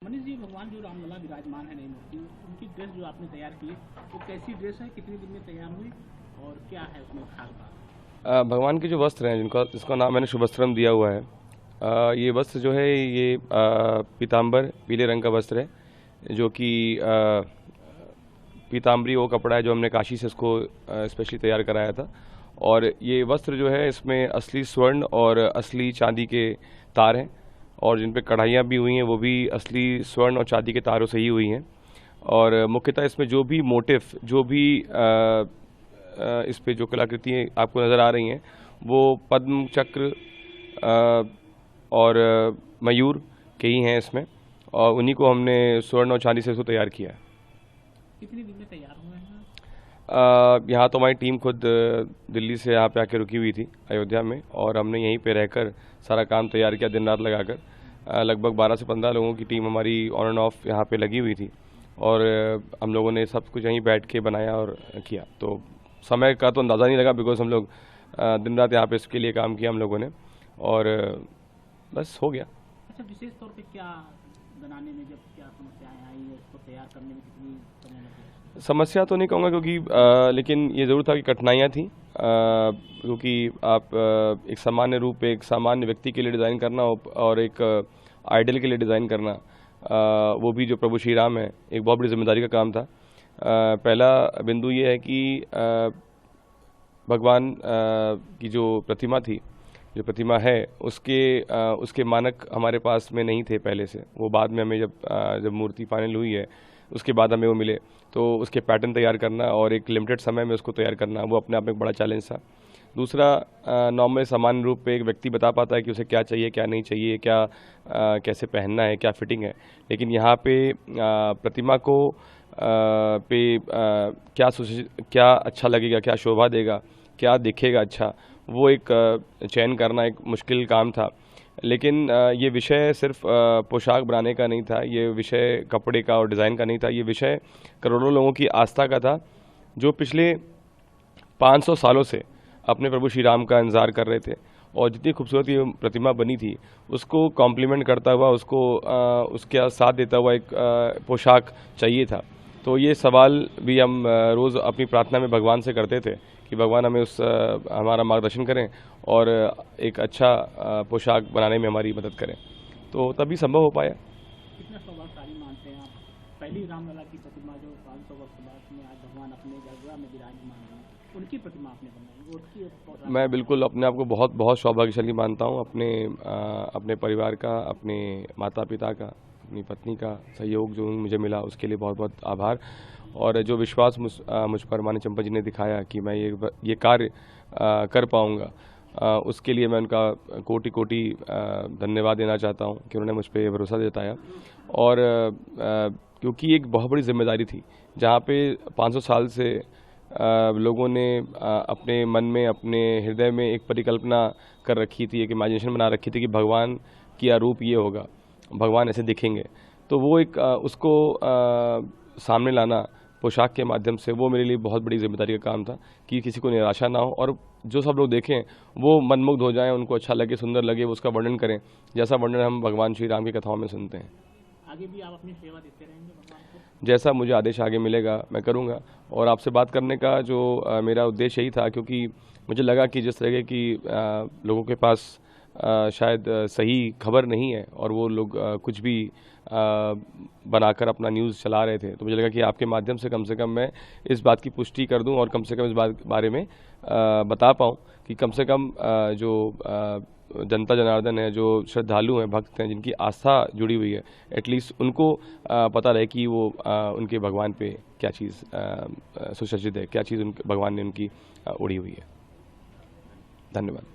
मनीष जी, भगवान जो रामलला विराजमान है नई मूर्ति, उनकी ड्रेस जो आपने तैयार की है, वो कैसी ड्रेस है, कितने दिन में तैयार हुई और क्या है उसमें खास बात? भगवान के जो वस्त्र हैं जिसका नाम मैंने शुभस्त्रम दिया हुआ है। ये वस्त्र जो है ये पीताम्बर पीले रंग का वस्त्र है, जो कि पीताम्बरी वो कपड़ा है जो हमने काशी से इसको स्पेशली तैयार कराया था। और ये वस्त्र जो है इसमें असली स्वर्ण और असली चांदी के तार हैं, और जिन पे कढ़ाइयाँ भी हुई हैं वो भी असली स्वर्ण और चांदी के तारों से ही हुई हैं। और मुख्यतः इसमें जो भी मोटिफ, जो भी इस पे जो कलाकृतियाँ आपको नज़र आ रही हैं वो पद्म चक्र और मयूर के ही हैं इसमें, और उन्हीं को हमने स्वर्ण और चांदी से इसको तैयार किया है। कितने दिन में तैयार हुए हैं? यहाँ तो हमारी टीम खुद दिल्ली से यहाँ पे आके रुकी हुई थी अयोध्या में, और हमने यहीं पे रहकर सारा काम तैयार किया दिन रात लगाकर। लगभग 12 से 15 लोगों की टीम हमारी ऑन एंड ऑफ यहाँ पे लगी हुई थी, और हम लोगों ने सब कुछ यहीं बैठ के बनाया और किया। तो समय का तो अंदाज़ा नहीं लगा, बिकॉज हम लोग दिन रात यहाँ पे इसके लिए काम किया हम लोगों ने, और बस हो गया। अच्छा, विशेष तौर पे क्या बनाने में जब क्या समस्याएं आई है, उसको तैयार करने में कितनी समय लगा? समस्या तो नहीं कहूँगा, क्योंकि लेकिन ये ज़रूर था कि कठिनाइयाँ थी, क्योंकि आप एक सामान्य रूप, एक सामान्य व्यक्ति के लिए डिज़ाइन करना और एक आइडल के लिए डिज़ाइन करना, वो भी जो प्रभु श्री राम है, एक बहुत बड़ी जिम्मेदारी का काम था। पहला बिंदु ये है कि भगवान की जो प्रतिमा थी, जो प्रतिमा है, उसके मानक हमारे पास में नहीं थे पहले से। वो बाद में हमें जब मूर्ति फाइनल हुई है उसके बाद हमें वो मिले, तो उसके पैटर्न तैयार करना और एक लिमिटेड समय में उसको तैयार करना, वो अपने आप में एक बड़ा चैलेंज था। दूसरा, नॉर्मल सामान्य रूप पे एक व्यक्ति बता पाता है कि उसे क्या चाहिए, क्या नहीं चाहिए, कैसे पहनना है, क्या फिटिंग है। लेकिन यहाँ पे प्रतिमा को क्या अच्छा लगेगा, क्या शोभा देगा, क्या दिखेगा अच्छा, वो एक चयन करना एक मुश्किल काम था। लेकिन ये विषय सिर्फ पोशाक बनाने का नहीं था, ये विषय कपड़े का और डिज़ाइन का नहीं था, ये विषय करोड़ों लोगों की आस्था का था, जो पिछले 500 सालों से अपने प्रभु श्री राम का इंतज़ार कर रहे थे। और जितनी खूबसूरत ये प्रतिमा बनी थी, उसको कॉम्प्लीमेंट करता हुआ, उसको उसके साथ देता हुआ एक पोशाक चाहिए था। तो ये सवाल भी हम रोज़ अपनी प्रार्थना में भगवान से करते थे कि भगवान हमें हमारा मार्गदर्शन करें और एक अच्छा पोशाक बनाने में हमारी मदद करें, तो तभी संभव हो पाया। कितना सौभाग्यशाली मानते हैं आप, पहली रामलला की प्रतिमा जो 500 वर्ष बाद में आज भगवान अपने जगह में विराजमान है, उनकी प्रतिमा आपने बनाई? मैं बिल्कुल अपने आप को बहुत बहुत सौभाग्यशाली मानता हूँ। अपने परिवार का, अपने माता पिता का, अपनी पत्नी का सहयोग जो मुझे मिला, उसके लिए बहुत बहुत आभार। और जो विश्वास मुझ पर माननीय चंपा जी ने दिखाया कि मैं ये कार्य कर पाऊँगा, उसके लिए मैं उनका कोटि कोटि धन्यवाद देना चाहता हूँ कि उन्होंने मुझ पर भरोसा जताया। और क्योंकि एक बहुत बड़ी जिम्मेदारी थी, जहाँ पे 500 साल से लोगों ने अपने मन में, अपने हृदय में एक परिकल्पना कर रखी थी, एक इमेजिनेशन बना रखी थी कि भगवान का रूप ये होगा, भगवान ऐसे दिखेंगे। तो वो एक उसको सामने लाना पोशाक के माध्यम से, वो मेरे लिए बहुत बड़ी जिम्मेदारी का काम था कि किसी को निराशा ना हो, और जो सब लोग देखें वो मनमुग्ध हो जाएं, उनको अच्छा लगे, सुंदर लगे, वो उसका वर्णन करें, जैसा वर्णन हम भगवान श्री राम की कथाओं में सुनते हैं। आगे भी आप अपनी सेवा देते रहेंगे भगवान को? जैसा मुझे आदेश आगे मिलेगा मैं करूँगा। और आपसे बात करने का जो मेरा उद्देश्य यही था, क्योंकि मुझे लगा कि जिस तरह की लोगों के पास शायद सही खबर नहीं है, और वो लोग कुछ भी बनाकर अपना न्यूज़ चला रहे थे, तो मुझे लगा कि आपके माध्यम से कम मैं इस बात की पुष्टि कर दूं, और कम से कम इस बारे में बता पाऊं कि कम से कम जो जनता जनार्दन है, जो श्रद्धालु हैं, भक्त हैं, जिनकी आस्था जुड़ी हुई है, एटलीस्ट उनको पता रहे कि वो उनके भगवान पे क्या चीज़ सुसज्जित है, क्या चीज़ भगवान ने उनकी ओढ़ी हुई है। धन्यवाद।